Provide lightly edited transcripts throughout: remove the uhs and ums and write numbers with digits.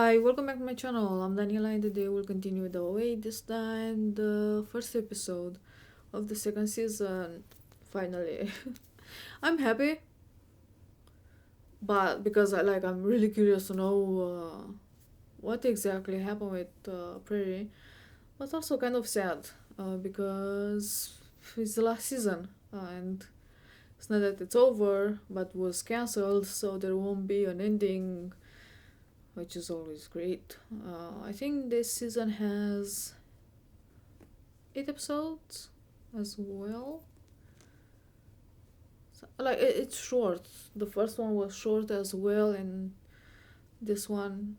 Hi, welcome back to my channel. I'm Daniela and today we'll continue the way this time the first episode of the second season. Finally. I'm happy, but because I'm really curious to know what exactly happened with Prairie, but also kind of sad because it's the last season and it's not that it's over, but was cancelled, so there won't be an ending, which is always great. I think this season has 8 episodes as well. So, it's short. The first one was short as well, and this one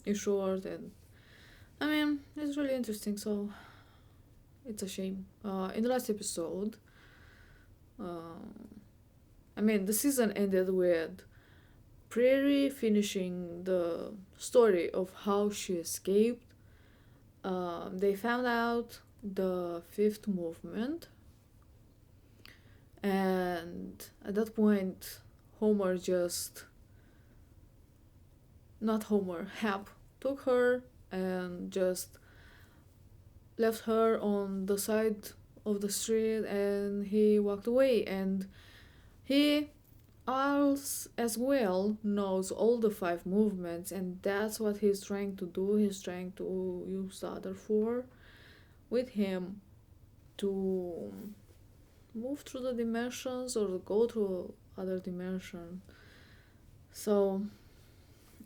is short, and I mean it's really interesting. So it's a shame. In the last episode, uh, the season ended with Prairie finishing the story of how she escaped. They found out the fifth movement, and at that point, Homer just not Homer, Hap took her and just left her on the side of the street, and he walked away. And he as well knows all the five movements, and that's what he's trying to do. He's trying to use the other four with him to move through the dimensions or go through other dimension. So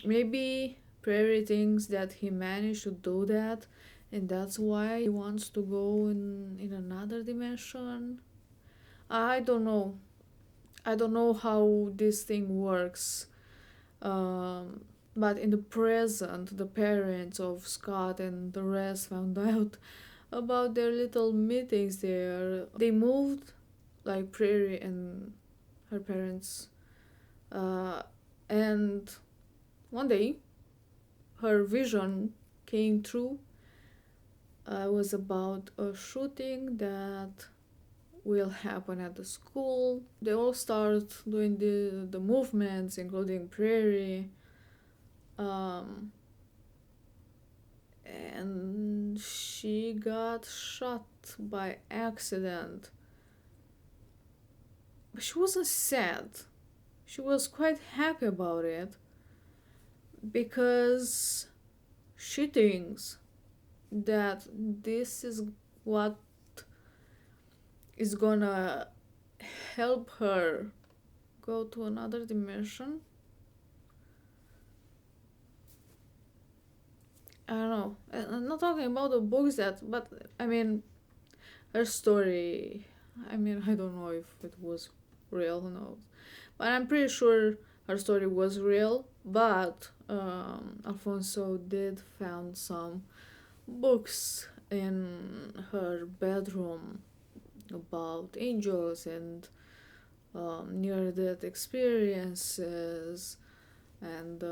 maybe Prairie thinks that he managed to do that, and that's why he wants to go in another dimension. I don't know. I don't know how this thing works. Um, but in the present, the parents of Scott and the rest found out about their little meetings there. They moved, like Prairie and her parents, uh, and one day her vision came true. It was about a shooting that will happen at the school. They all start doing the movements, including Prairie. Um, and she got shot by accident. But she wasn't sad. She was quite happy about it because she thinks that this is what is gonna help her go to another dimension. I don't know. I'm not talking about the books but her story. I don't know if it was real, who knows. But I'm pretty sure her story was real. But Alfonso did found some books in her bedroom about angels and near-death experiences, and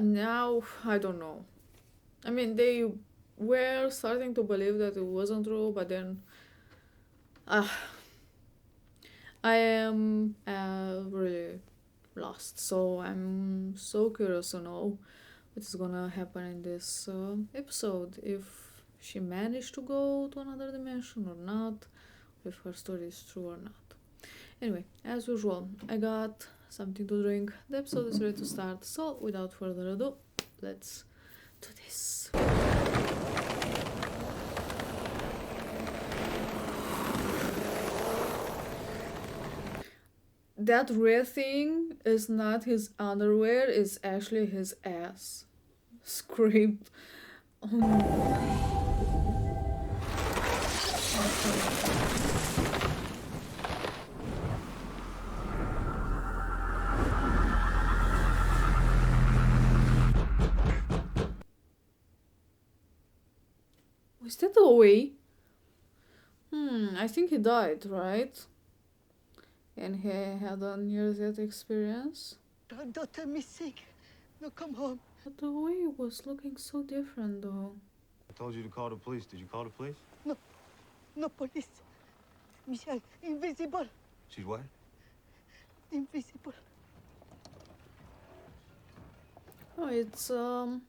now I don't know. They were starting to believe that it wasn't true, but then uh, I am really lost. So I'm so curious to know what is gonna happen in this episode. If she managed to go to another dimension or not, if her story is true or not. Anyway, as usual, I got something to drink. The episode is ready to start. So without further ado, let's do this. That red thing is not his underwear, it's actually his ass. Scraped on. Was that the way? I think he died, right? And he had a near-death experience. Daughter missing. No, come home. But the way was looking so different, though. I told you to call the police. Did you call the police? No police. Michelle, invisible. She's what? invisible. Oh, it's San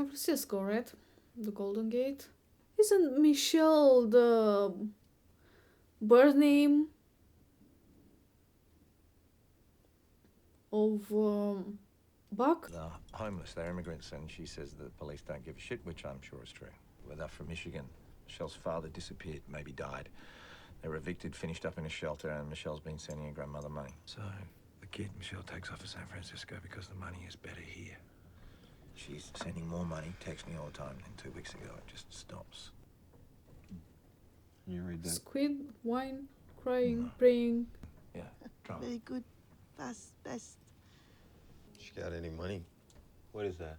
Francisco, right? The Golden Gate. Isn't Michelle the birth name of Buck? They're homeless, they're immigrants, and she says the police don't give a shit, which I'm sure is true. Well, they're from Michigan. Michelle's father disappeared, maybe died. They were evicted, finished up in a shelter, and Michelle's been sending her grandmother money. So the kid Michelle takes off to San Francisco because the money is better here. She's sending more money, texts me all the time, and 2 weeks ago it just stops. You read that? Squid, wine, crying, No. praying. Yeah, drunk. Very good. Fast, best. She got any money? What is that?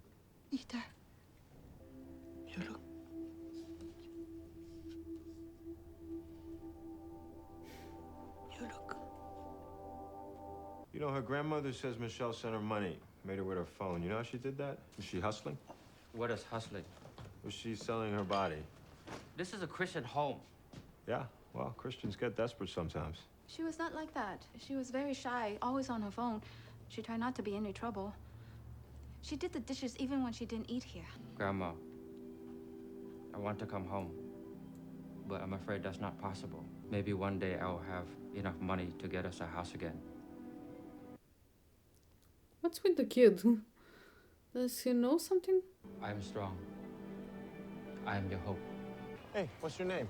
Eater. You look. You look. You know, her grandmother says Michelle sent her money, made her with her phone. You know how she did that? Was she hustling? What is hustling? Was she selling her body? This is a Christian home. Yeah, well, Christians get desperate sometimes. She was not like that. She was very shy, always on her phone. She tried not to be any trouble. She did the dishes even when she didn't eat here. Grandma, I want to come home, but I'm afraid that's not possible. Maybe one day I'll have enough money to get us a house again. What's with the kid? Does he know something? I am strong. I am your hope. Hey, what's your name?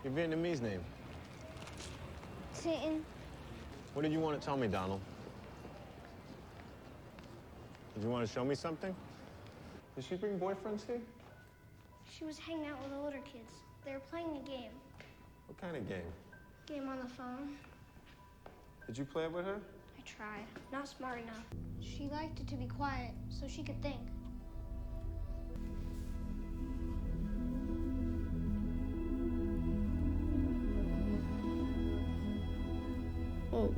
Your Vietnamese name. Satan. What did you want to tell me, Donald? Did you want to show me something? Did she bring boyfriends here? She was hanging out with the older kids. They were playing a game. What kind of game? Game on the phone. Did you play it with her? I tried. Not smart enough. She liked it to be quiet so she could think. Oh,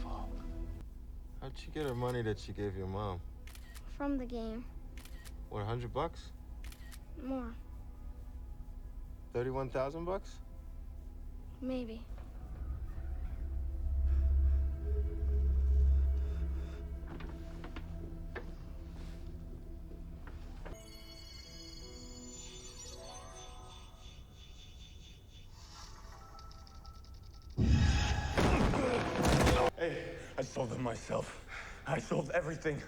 Fuck. How'd she get her money that she gave your mom? From the game. What, $100? More. 31,000 bucks? Maybe. Hey, I sold them myself. I sold everything.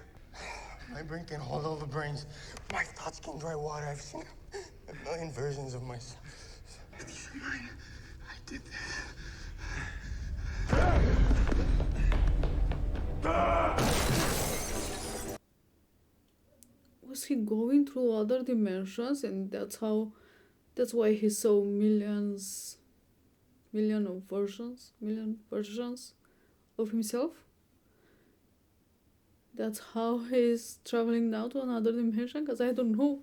My brain can hold all the brains. My thoughts can dry water. I've seen a million versions of myself. These are mine. I did this. was he going through other dimensions, and that's why he saw million versions of himself? That's how he's traveling now to another dimension? Because I don't know.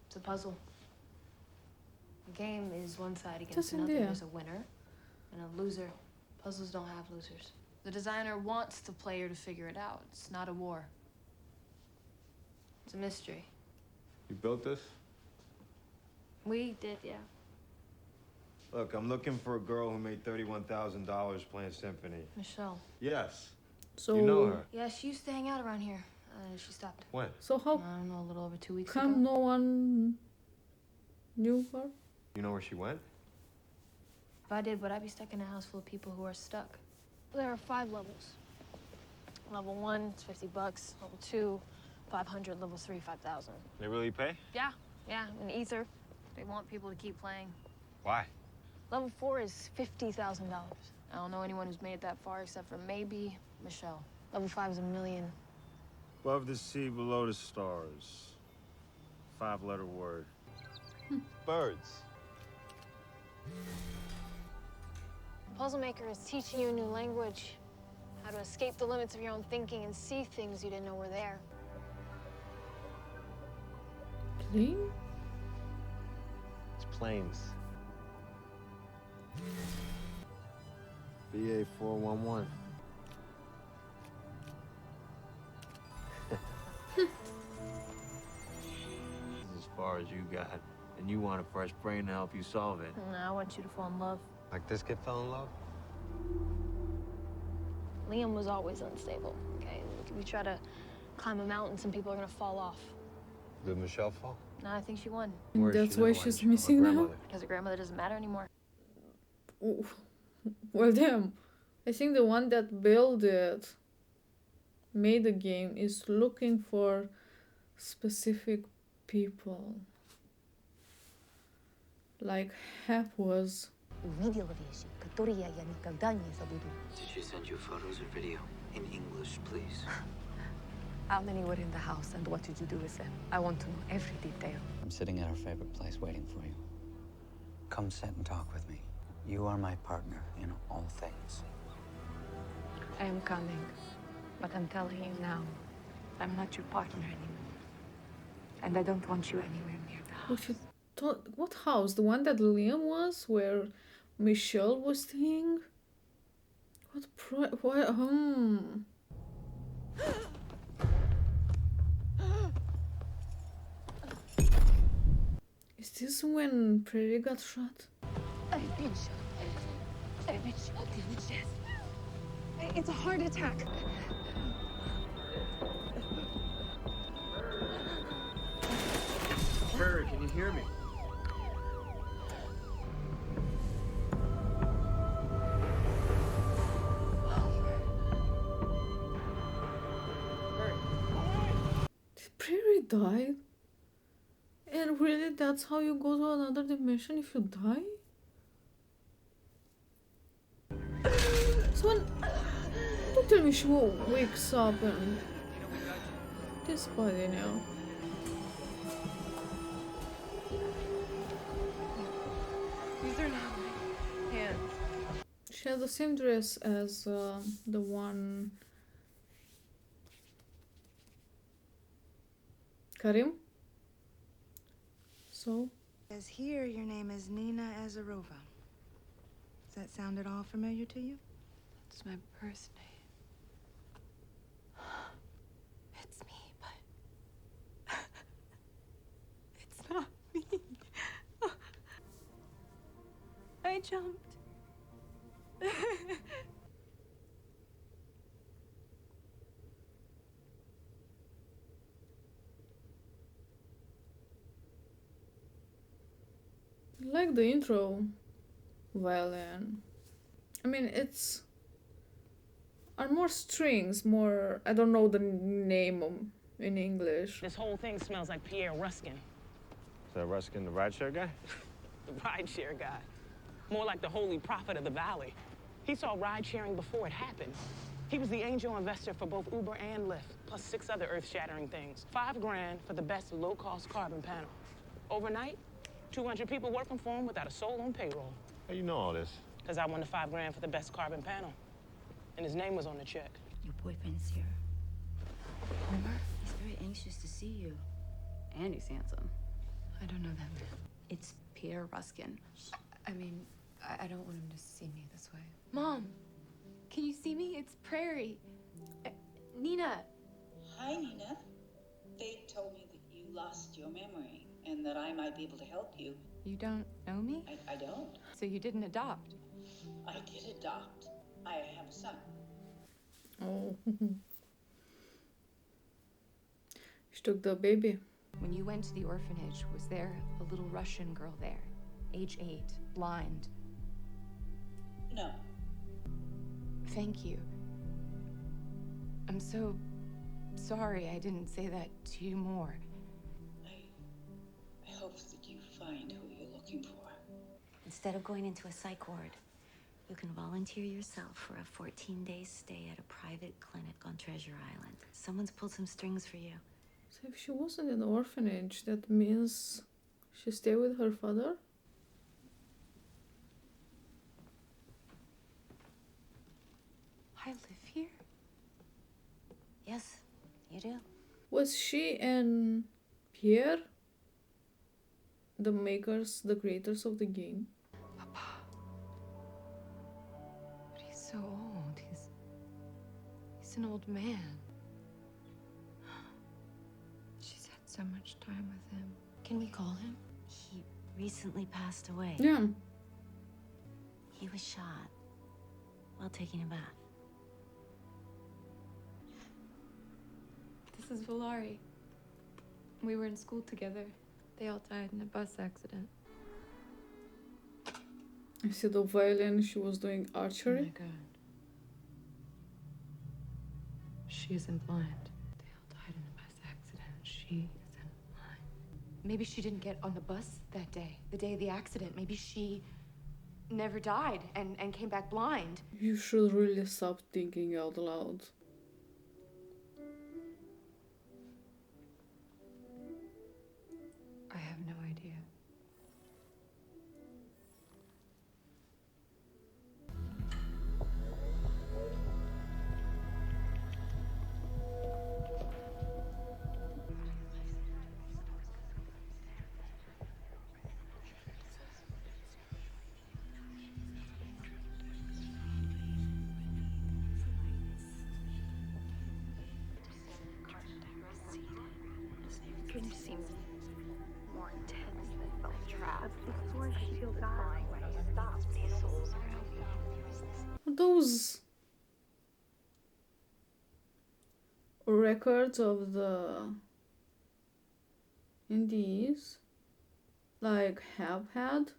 It's a puzzle. A game is one side against Just in another. there. There's a winner and a loser. Puzzles don't have losers. The designer wants the player to figure it out. It's not a war. It's a mystery. You built this? We did, yeah. Look, I'm looking for a girl who made $31,000 playing symphony. Michelle. Yes. So You know her. Yeah, she used to hang out around here. She stopped. When? So how I don't know, a little over 2 weeks come ago. no one knew her? You know where she went? If I did, would I be stuck in a house full of people who are stuck? There are 5 levels. Level 1, it's $50. Level 2, 500. Level 3, 5,000. They really pay? Yeah, in Ether. They want people to keep playing. Why? Level 4 is $50,000. I don't know anyone who's made it that far except for maybe Michelle. Level 5 is $1 million. Above the sea, below the stars. 5-letter word. Birds. Puzzle Maker is teaching you a new language. How to escape the limits of your own thinking and see things you didn't know were there. Plane? It's planes. BA411. far as you got, and you want a fresh brain to help you solve it. I want you to fall in love. Like this kid fell in love? Liam was always unstable, okay? If we try to climb a mountain, some people are gonna fall off. Did Michelle fall? No, I think she won. Where is That's she why now? she's did she call her missing now. grandmother? Because her grandmother doesn't matter anymore. Ooh. Well, damn. I think the one that built it, made the game, is looking for specific people. Like Hap was. Did she send you photos or video? In English, please. How many were in the house and what did you do with them? I want to know every detail. I'm sitting at our favorite place waiting for you. Come sit and talk with me. You are my partner in all things. I am coming, but I'm telling you now, I'm not your partner anymore. And I don't want you anywhere near the house. What house? The one that Liam was, where Michelle was staying? What? Is this when Prairie got shot? I've been shot. I've been shot in the chest. It's a heart attack. Prairie, can you hear me? Did Prairie die? And really, that's how you go to another dimension if you die? So don't tell me she wakes up and this body now. These are not my hands. She has the same dress as the one Karim. So As here, your name is Nina Azarova. Does that sound at all familiar to you? It's my birth name. It's me, but it's not me. I jumped. I like the intro violin. I mean, it's are more strings, more, I don't know the name in English. This whole thing smells like Pierre Ruskin, Is that Ruskin, the rideshare guy? the rideshare guy. More like the holy prophet of the valley. He saw ride-sharing before it happened. He was the angel investor for both Uber and Lyft, plus 6 other earth-shattering things. $5 grand for the best low-cost carbon panel. Overnight, 200 people working for him without a soul on payroll. How you know all this? Because I won the $5 grand for the best carbon panel. And his name was on the check. Your boyfriend's here. He's very anxious to see you. And he's handsome. I don't know that man. It's Pierre Ruskin. I mean, I don't want him to see me this way. Mom, can you see me? It's Prairie. Nina. Hi, Nina. They told me that you lost your memory and that I might be able to help you. You don't know me? I don't. So you didn't adopt? I did adopt. I have a son. Oh. She took the baby. When you went to the orphanage, was there a little Russian girl there? Age 8, blind. No. Thank you. I'm so sorry I didn't say that to you more. I hope that you find who you're looking for. Instead of going into a psych ward, you can volunteer yourself for a 14-day stay at a private clinic on Treasure Island. Someone's pulled some strings for you. So if she wasn't in the orphanage, that means she stayed with her father? I live here? Yes, you do. Was she and Pierre the creators of the game? But he's so old. He's an old man. She's had so much time with him. Can we call him? He recently passed away. Yeah. He was shot while taking a bath. This is Valari. We were in school together. They all died in a bus accident. Instead of violin, she was doing Oh archery. my god. She isn't blind. They all died in a bus accident. She isn't blind. Maybe she didn't get on the bus that day, the day of the accident. Maybe she never died and came back blind. You should really stop thinking out loud. I have no idea. Couldn't seem more intense than felt trapped before she died when he stopped these souls around. Those records of the Indies like have had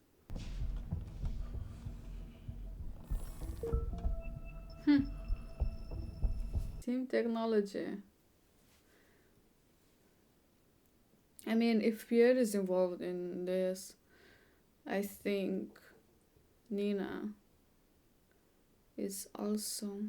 same technology. I mean, if Pierre is involved in this, I think Nina is also.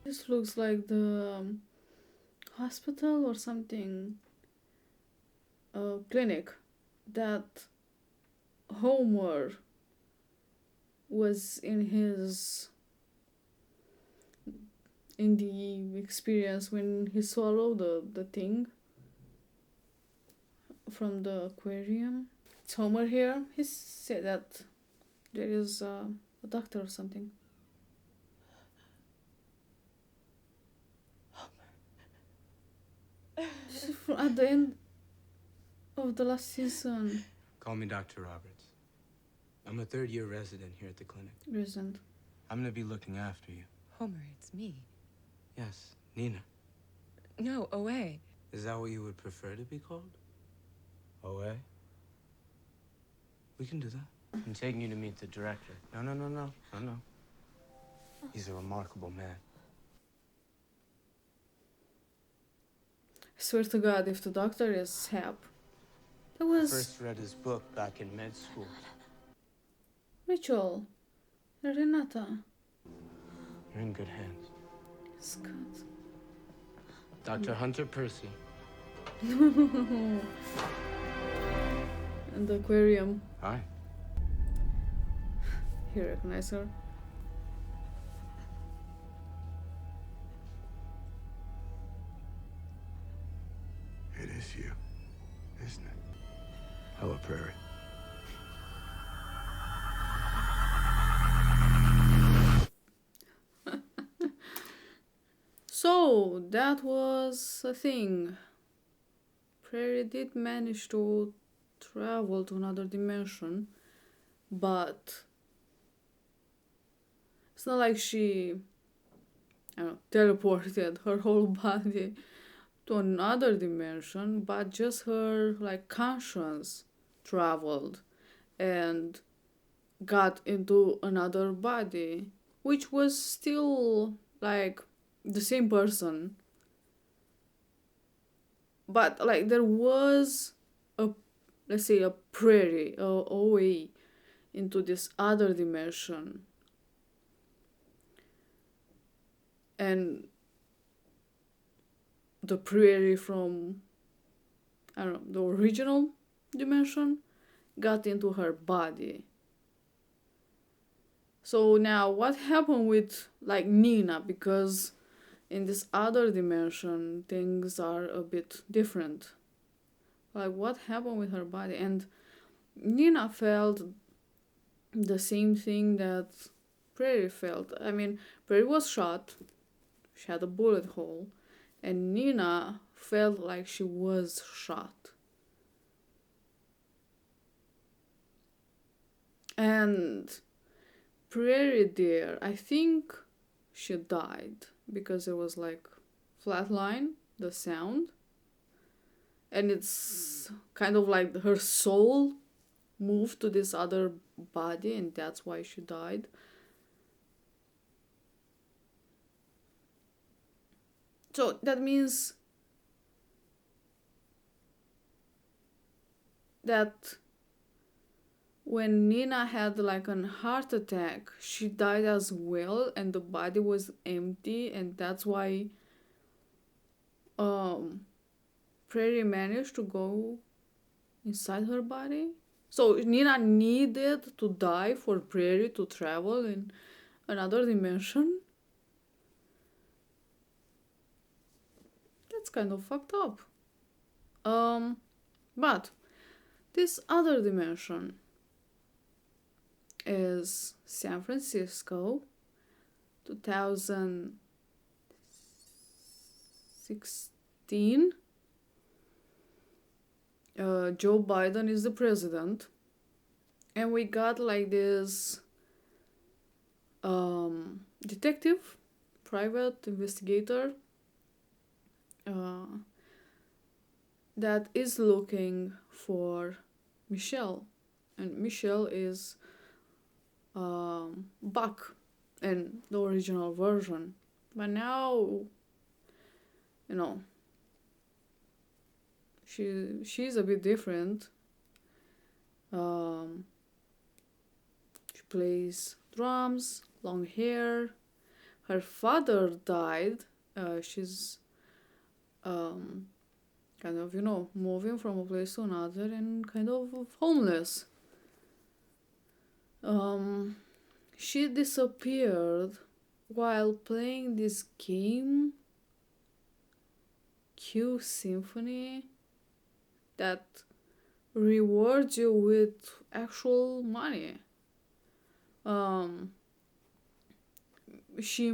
This looks like the hospital or something, clinic that Homer was in the experience when he swallowed the thing from the aquarium. It's Homer here. He said that there is a doctor or something. At the end of the last season. Call me Dr. Roberts. I'm a third-year resident here at the clinic. Resident. I'm gonna be looking after you. Homer, it's me. Yes, Nina. No, away. Is that what you would prefer to be called? OA? We can do that. I'm taking you to meet the director. No. He's a remarkable man. I swear to God, if the doctor is Hap. That was First read his book back in med school. Rachel. Renata. You're in good hands. Scott. Dr. Hunter Percy. And the aquarium. Hi. He recognized her. It is you, isn't it? Hello, Prairie. So, that was a thing. Prairie did manage to travel to another dimension, but it's not like she, I don't know, teleported her whole body to another dimension, but just her like conscience traveled and got into another body, which was still like the same person, but like there was let's say, a prairie away into this other dimension. And the prairie from, I don't know, the original dimension got into her body. So now what happened with like Nina? Because in this other dimension things are a bit different. Like what happened with her body? And Nina felt the same thing that Prairie felt. I mean, Prairie was shot, she had a bullet hole, and Nina felt like she was shot. And Prairie there, I think she died because it was like flatline, the sound. And it's kind of like her soul moved to this other body, and that's why she died. So that means that when Nina had like a heart attack, she died as well, and the body was empty, and that's why Prairie managed to go inside her body. So Nina needed to die for Prairie to travel in another dimension. That's kind of fucked up. But this other dimension is San Francisco, 2016. Joe Biden is the president, and we got like this detective, private investigator that is looking for Michelle, and Michelle is Buck in the original version, but now, you know, she's a bit different. She plays drums, long hair. Her father died. She's kind of, moving from a place to another and kind of homeless. She disappeared while playing this game, Q Symphony, that rewards you with actual money. She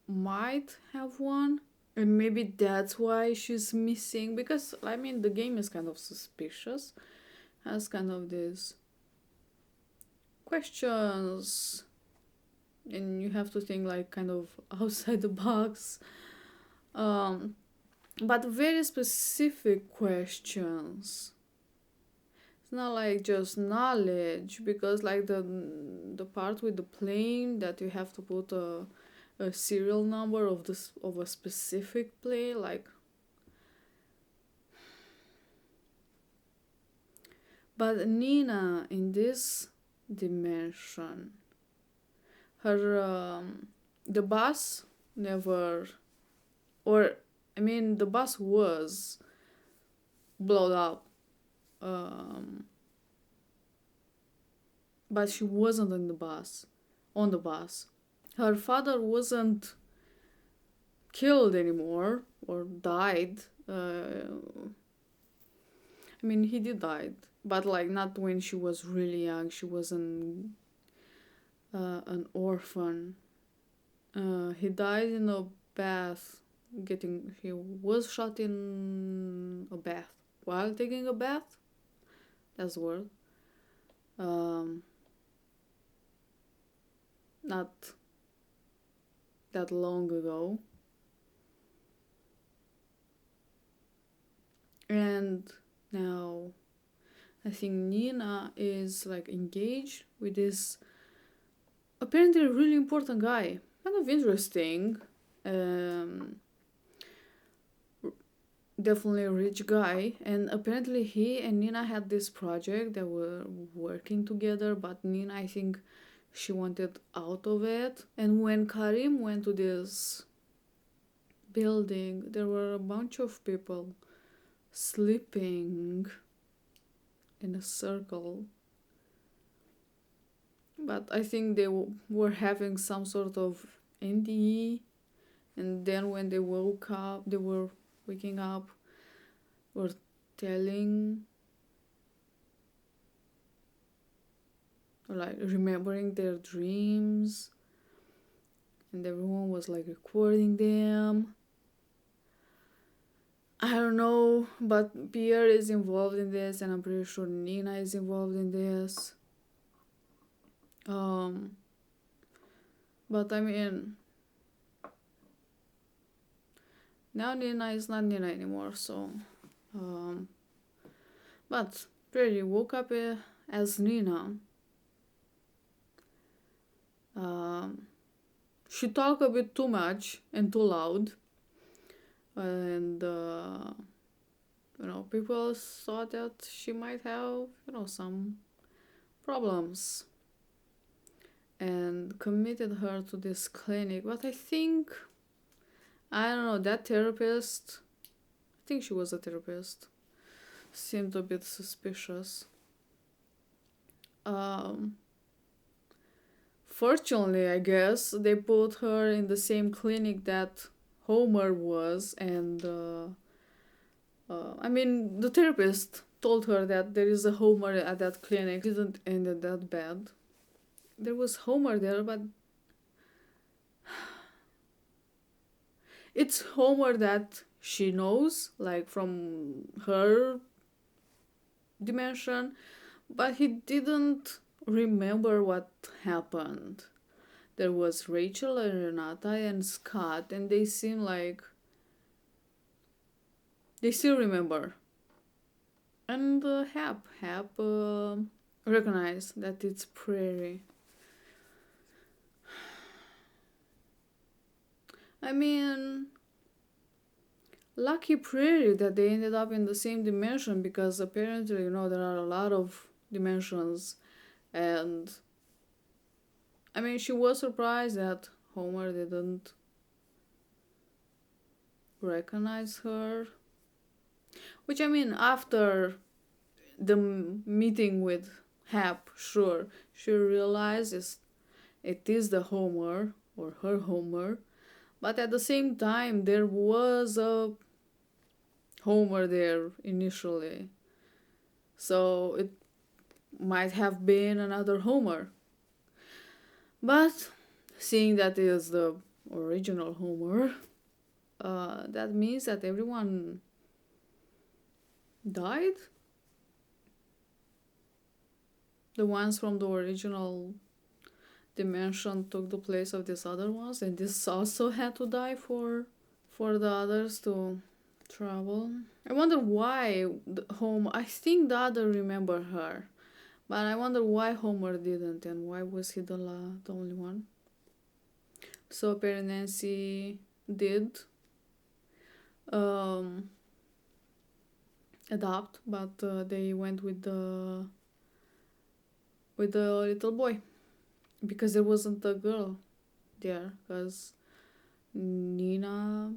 might have won, and maybe that's why she's missing, because I mean the game is kind of suspicious, has kind of these questions, and you have to think like kind of outside the box, but very specific questions. It's not like just knowledge, because like the part with the plane that you have to put a serial number of a specific plane, like. But Nina in this dimension, her the bus never, or I mean the bus was blown up, but she wasn't on the bus. Her father wasn't killed anymore or died. I mean, he did die, but like not when she was really young. She was an orphan. He died in a bath. He was shot in a bath while taking a bath. That's the word. Not that long ago. And now I think Nina is like engaged with this apparently really important guy. Kind of interesting. definitely a rich guy, and apparently he and Nina had this project. They were working together, but Nina, I think she wanted out of it. And when Karim went to this building, there were a bunch of people sleeping in a circle, but I think they were having some sort of NDE, and then when they woke up, they were waking up, were telling, or like remembering their dreams, and everyone was like recording them. I don't know, but Pierre is involved in this, and I'm pretty sure Nina is involved in this. But I mean, now Nina is not Nina anymore, so. But Prairie woke up as Nina. She talked a bit too much and too loud, and people thought that she might have some problems, and committed her to this clinic. But I think, I don't know, that therapist, I think she was a therapist, seemed a bit suspicious. Fortunately, I guess, they put her in the same clinic that Homer was, and I mean, the therapist told her that there is a Homer at that clinic. It didn't end that bad. There was Homer there, but it's Homer that she knows, like from her dimension, but he didn't remember what happened. There was Rachel and Renata and Scott, and they seem like they still remember. And Hap recognized that it's Prairie. I mean, lucky Prairie that they ended up in the same dimension, because apparently, there are a lot of dimensions, and I mean, she was surprised that Homer didn't recognize her. Which, I mean, after the meeting with Hap, sure, she realizes it is the Homer, or her Homer, but at the same time, there was a Homer there initially. So it might have been another Homer. But seeing that it is the original Homer, that means that everyone died. The ones from the original dimension took the place of these other ones, and this also had to die for the others to travel. I wonder why I think the other remember her, but I wonder why Homer didn't, and why was he the only one. So Perry and Nancy did adopt, but they went with the little boy, because there wasn't a girl there, because Nina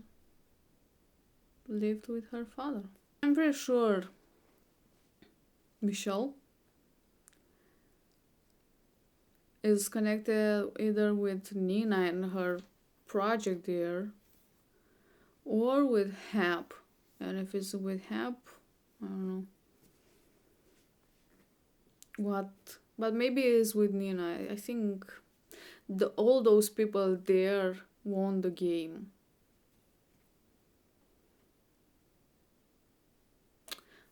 lived with her father. I'm pretty sure Michelle is connected either with Nina and her project there, or with Hap. And if it's with Hap, I don't know what, but maybe it's with Nina. I think all those people there won the game.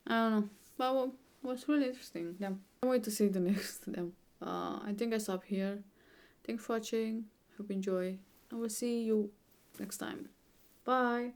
I don't know, but was really interesting. Yeah, I can't wait to see the next them. I think I stop here. Thanks for watching. Hope you enjoy. I will see you next time. Bye.